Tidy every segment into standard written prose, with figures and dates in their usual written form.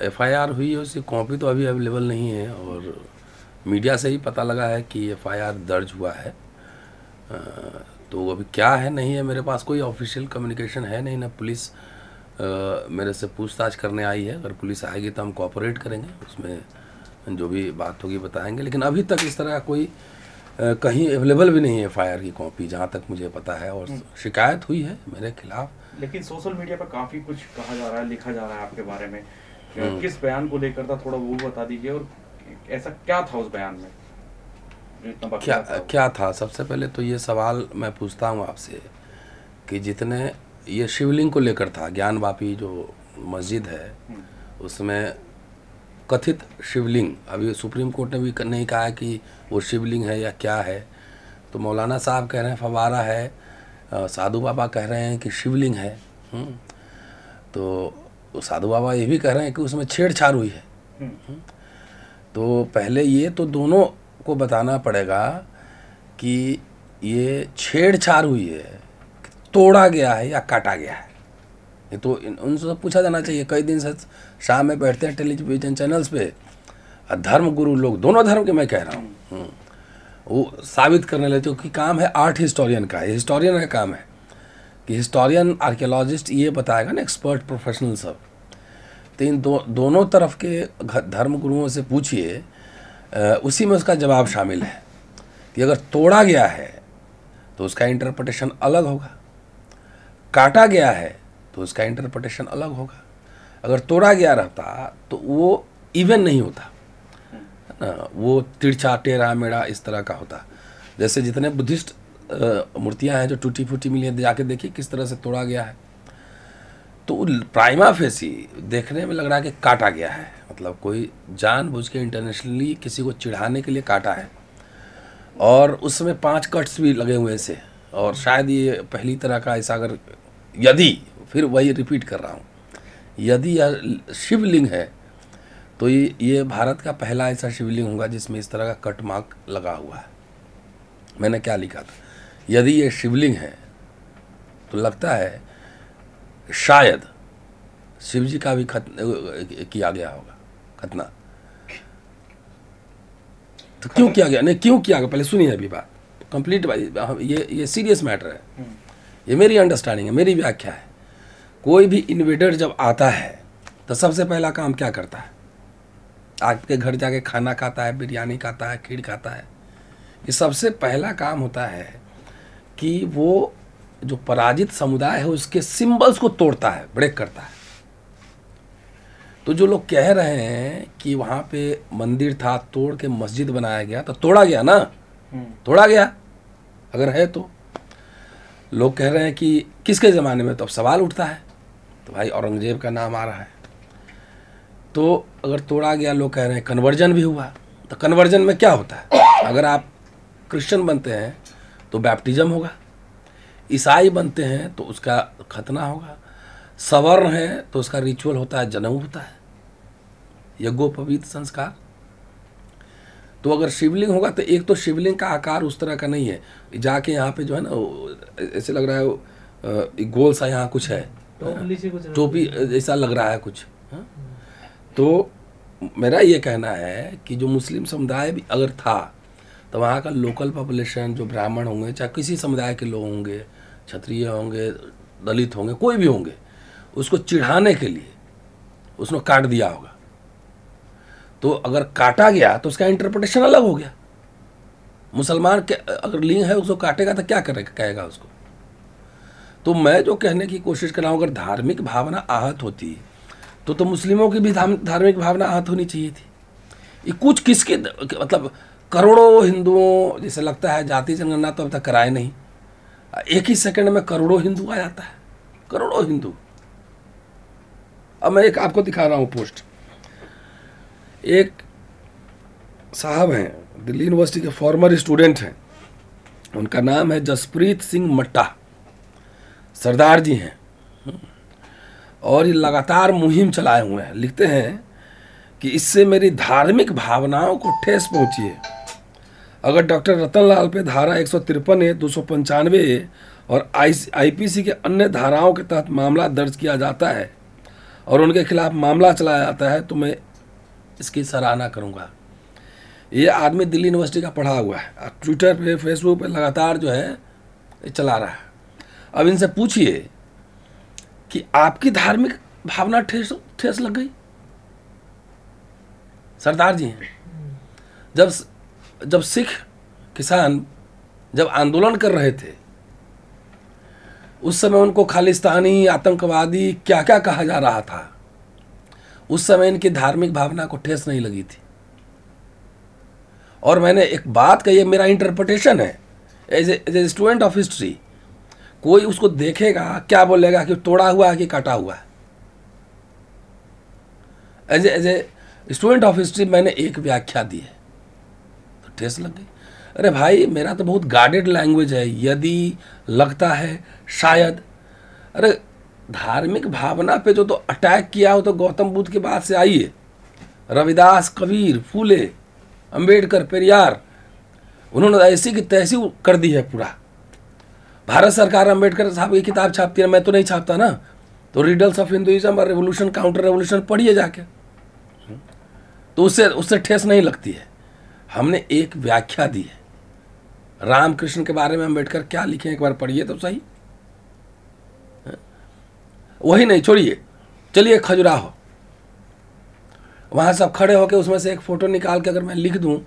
FIR हुई है उसकी कॉपी तो अभी अवेलेबल नहीं है, और मीडिया से ही पता लगा है कि एफआईआर दर्ज हुआ है। तो अभी क्या है नहीं है, मेरे पास कोई ऑफिशियल कम्युनिकेशन है नहीं ना। पुलिस मेरे से पूछताछ करने आई है, अगर पुलिस आएगी तो हम कोऑपरेट करेंगे, उसमें जो भी बात होगी बताएंगे। लेकिन अभी तक इस तरह कोई कहीं अवेलेबल भी नहीं है एफआईआर की कॉपी, जहाँ तक मुझे पता है। और शिकायत हुई है मेरे खिलाफ, लेकिन सोशल मीडिया पर काफ़ी कुछ कहा जा रहा है, लिखा जा रहा है आपके बारे में। किस बयान को लेकर था, थोड़ा वो बता दीजिए, और ऐसा क्या था उस बयान में जो इतना क्या था। सबसे पहले तो ये सवाल मैं पूछता हूँ आपसे कि जितने ये शिवलिंग को लेकर था, ज्ञानवापी जो मस्जिद है उसमें कथित शिवलिंग, अभी सुप्रीम कोर्ट ने भी नहीं कहा है कि वो शिवलिंग है या क्या है। तो मौलाना साहब कह रहे हैं फवारा है, साधु बाबा कह रहे हैं कि शिवलिंग है। तो साधु बाबा ये भी कह रहे हैं कि उसमें छेड़छाड़ हुई है। तो पहले ये तो दोनों को बताना पड़ेगा कि ये छेड़छाड़ हुई है, तोड़ा गया है या काटा गया है। ये तो उनसे पूछा जाना चाहिए। कई दिन से शाम में बैठते हैं टेलीविजन चैनल्स पे, धर्म गुरु लोग, दोनों धर्म के मैं कह रहा हूँ, वो साबित करने लेते हो कि काम है आर्ट हिस्टोरियन का। ये हिस्टोरियन का काम है कि हिस्टोरियन आर्कियोलॉजिस्ट ये बताएगा ना, एक्सपर्ट प्रोफेशनल सब। तो इन दोनों तरफ के धर्म गुरुओं से पूछिए, उसी में उसका जवाब शामिल है कि अगर तोड़ा गया है तो उसका इंटरप्रिटेशन अलग होगा, काटा गया है तो उसका इंटरप्रिटेशन अलग होगा। अगर तोड़ा गया रहता तो वो इवन नहीं होता ना, वो तिरछा टेढ़ा मेढ़ा इस तरह का होता। जैसे जितने बुद्धिस्ट मूर्तियां हैं जो टूटी फूटी मिली हैं, जाके देखिए किस तरह से तोड़ा गया है। तो प्राइमा फेसी देखने में लग रहा है कि काटा गया है, मतलब कोई जानबूझ के इंटरनेशनली किसी को चिढ़ाने के लिए काटा है। और उसमें 5 कट्स भी लगे हुए से, और शायद ये पहली तरह का ऐसा, अगर यदि, फिर वही रिपीट कर रहा हूँ, यदि यह शिवलिंग है तो ये भारत का पहला ऐसा शिवलिंग होगा जिसमें इस तरह का कट मार्क लगा हुआ है। मैंने क्या लिखा था, यदि ये शिवलिंग है तो लगता है शायद शिव जी का भी किया गया होगा खतना। तो क्यों किया गया, नहीं क्यों किया गया, पहले सुनिए अभी बात कंप्लीट। ये सीरियस मैटर है, ये मेरी अंडरस्टैंडिंग है, मेरी व्याख्या है। कोई भी इन्वेडर जब आता है तो सबसे पहला काम क्या करता है, आपके घर जाके खाना खाता है, बिरयानी खाता है, खीर खाता है। ये सबसे पहला काम होता है कि वो जो पराजित समुदाय है उसके सिंबल्स को तोड़ता है, ब्रेक करता है। तो जो लोग कह रहे हैं कि वहाँ पे मंदिर था, तोड़ के मस्जिद बनाया गया, तो तोड़ा गया ना, तोड़ा गया अगर है तो। लोग कह रहे हैं कि किसके ज़माने में, तो अब सवाल उठता है, तो भाई औरंगजेब का नाम आ रहा है। तो अगर तोड़ा गया, लोग कह रहे हैं कन्वर्जन भी हुआ, तो कन्वर्जन में क्या होता है, अगर आप क्रिश्चियन बनते हैं तो बैप्टिज्म होगा, ईसाई बनते हैं तो उसका खतना होगा, सवर्ण है तो उसका रिचुअल होता है, जनेऊ होता है, यज्ञोपवीत संस्कार। तो अगर शिवलिंग होगा तो एक तो शिवलिंग का आकार उस तरह का नहीं है, जाके यहाँ पे जो है ना ऐसे लग रहा है गोल सा यहाँ कुछ है, टोपी ऐसा लग रहा है कुछ। तो मेरा ये कहना है कि जो मुस्लिम समुदाय भी अगर था तो वहाँ का लोकल पॉपुलेशन, जो ब्राह्मण होंगे, चाहे किसी समुदाय के लोग होंगे, क्षत्रिय होंगे, दलित होंगे, कोई भी होंगे, उसको चिढ़ाने के लिए उसने काट दिया होगा। तो अगर काटा गया तो उसका इंटरप्रिटेशन अलग हो गया। मुसलमान के अगर लिंग है उसको काटेगा तो क्या करेगा, कहेगा उसको। तो मैं जो कहने की कोशिश कर रहा हूँ, अगर धार्मिक भावना आहत होती तो मुस्लिमों की भी धार्मिक भावना आहत होनी चाहिए थी। ये कुछ किसके, मतलब करोड़ों हिंदुओं, जैसे लगता है जाति जनगणना तो अब तक कराए नहीं, एक ही सेकंड में करोड़ों हिंदू आ जाता है, करोड़ों हिंदू। अब मैं एक आपको दिखा रहा हूँ पोस्ट। एक साहब हैं, दिल्ली यूनिवर्सिटी के फॉर्मर स्टूडेंट हैं, उनका नाम है जसप्रीत सिंह मट्टा, सरदार जी हैं, और ये लगातार मुहिम चलाए हुए हैं। लिखते हैं कि इससे मेरी धार्मिक भावनाओं को ठेस पहुंची है। अगर डॉक्टर रतनलाल पे धारा 153A, 295 और IPC के अन्य धाराओं के तहत मामला दर्ज किया जाता है और उनके खिलाफ मामला चलाया जाता है तो मैं इसकी सराहना करूँगा। ये आदमी दिल्ली यूनिवर्सिटी का पढ़ा हुआ है, ट्विटर पे फेसबुक पे लगातार जो है ये चला रहा है। अब इनसे पूछिए कि आपकी धार्मिक भावना ठेस लग गई? सरदार जी हैं, जब सिख किसान जब आंदोलन कर रहे थे उस समय उनको खालिस्तानी, आतंकवादी क्या क्या कहा जा रहा था, उस समय इनकी धार्मिक भावना को ठेस नहीं लगी थी। और मैंने एक बात कही है, मेरा इंटरप्रिटेशन है as a student of history, कोई उसको देखेगा क्या बोलेगा कि तोड़ा हुआ है कि काटा हुआ है। As a student of history मैंने एक व्याख्या दी है तो ठेस लग गई। अरे भाई मेरा तो बहुत गार्डेड लैंग्वेज है, यदि, लगता है, शायद। अरे धार्मिक भावना पे जो तो अटैक किया हो तो गौतम बुद्ध के बाद से आई है। रविदास, कबीर, फूले, अंबेडकर, पेरियार, उन्होंने ऐसी की तैसी कर दी है पूरा। भारत सरकार अंबेडकर साहब की किताब छापती है, मैं तो नहीं छापता ना, तो रिडल्स ऑफ हिंदुइज्म और रेवोल्यूशन, काउंटर रेवोल्यूशन पढ़िए जाके, तो उससे ठेस नहीं लगती है। हमने एक व्याख्या दी है। रामकृष्ण के बारे में अंबेडकर क्या लिखे एक बार पढ़िए तो सही। वही नहीं, छोड़िए, चलिए खजुराहो, वहाँ सब खड़े होकर उसमें से एक फ़ोटो निकाल के अगर मैं लिख दूं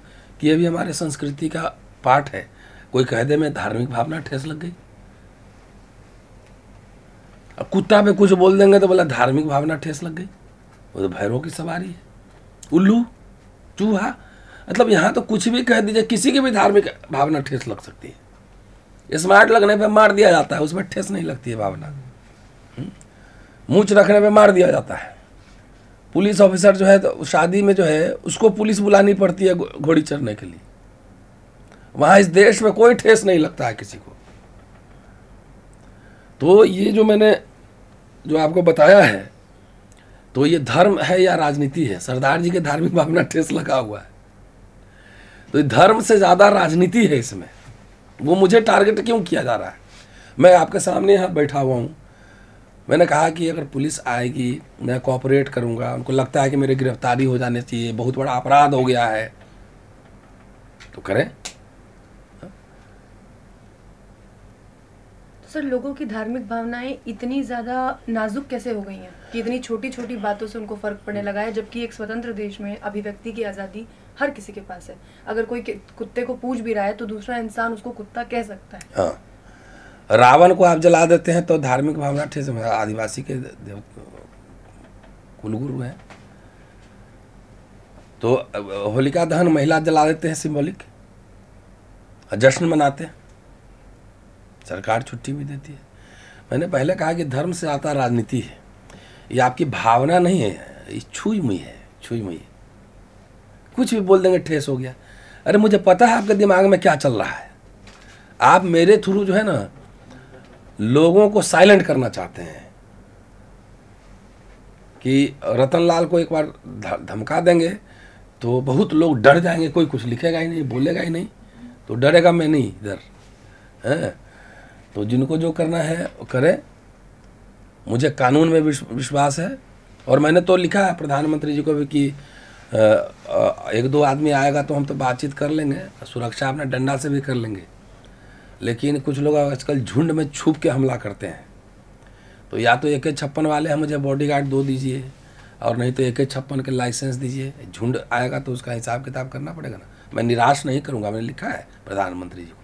कि ये भी हमारे संस्कृति का पार्ट है, कोई कह दे मैं धार्मिक भावना ठेस लग गई। अब कुत्ता पे कुछ बोल देंगे तो बोला धार्मिक भावना ठेस लग गई, वो तो भैरव की सवारी है। उल्लू, चूहा, मतलब यहाँ तो कुछ भी कह दीजिए, किसी की भी धार्मिक भावना ठेस लग सकती है। स्मार्ट लगने पे मार दिया जाता है, उसमें ठेस नहीं लगती है भावना। मूंछ रखने पे मार दिया जाता है। पुलिस ऑफिसर जो है तो शादी में जो है उसको पुलिस बुलानी पड़ती है घोड़ी चढ़ने के लिए। वहाँ इस देश में कोई ठेस नहीं लगता है किसी को। तो ये जो मैंने जो आपको बताया है, तो ये धर्म है या राजनीति है? सरदार जी के धार्मिक भावना ठेस लगा हुआ है, तो ये धर्म से ज़्यादा राजनीति है इसमें। वो मुझे टारगेट क्यों किया जा रहा है? मैं आपके सामने यहाँ बैठा हुआ हूँ, मैंने कहा कि अगर पुलिस आएगी मैं कोऑपरेट करूँगा, उनको लगता है कि मेरी गिरफ्तारी हो जानी चाहिए, बहुत बड़ा अपराध हो गया है, तो करें। सर, लोगों की धार्मिक भावनाएं इतनी ज़्यादा नाजुक कैसे हो गई हैं कि इतनी छोटी छोटी बातों से उनको फ़र्क पड़ने लगा है, जबकि एक स्वतंत्र देश में अभिव्यक्ति की आज़ादी हर किसी के पास है। अगर कोई कुत्ते को पूछ भी रहा है तो दूसरा इंसान उसको कुत्ता कह सकता है। हाँ, रावण को आप जला देते हैं तो धार्मिक भावना ठेस, आदिवासी के कुलगुरु हैं, तो होलिका दहन महिला जला देते हैं, सिंबॉलिक जश्न मनाते हैं, सरकार छुट्टी भी देती है। मैंने पहले कहा कि धर्म से आता राजनीति है, ये आपकी भावना नहीं है, ये छुई मुई है, छुई मुई। कुछ भी बोल देंगे ठेस हो गया। अरे मुझे पता है आपके दिमाग में क्या चल रहा है। आप मेरे थ्रू जो है ना लोगों को साइलेंट करना चाहते हैं कि रतनलाल को एक बार धमका देंगे तो बहुत लोग डर जाएंगे, कोई कुछ लिखेगा ही नहीं, बोलेगा ही नहीं, तो डरेगा मैं नहीं इधर है। तो जिनको जो करना है वो करें, मुझे कानून में विश्वास है। और मैंने तो लिखा है प्रधानमंत्री जी को भी कि एक दो आदमी आएगा तो हम तो बातचीत कर लेंगे, सुरक्षा अपना डंडा से भी कर लेंगे, लेकिन कुछ लोग आजकल झुंड में छुप के हमला करते हैं। तो या तो AK-56 वाले हैं, मुझे बॉडीगार्ड दो दीजिए, और नहीं तो AK-56 के लाइसेंस दीजिए। झुंड आएगा तो उसका हिसाब किताब करना पड़ेगा ना। मैं निराश नहीं करूँगा, मैंने लिखा है प्रधानमंत्री जी को।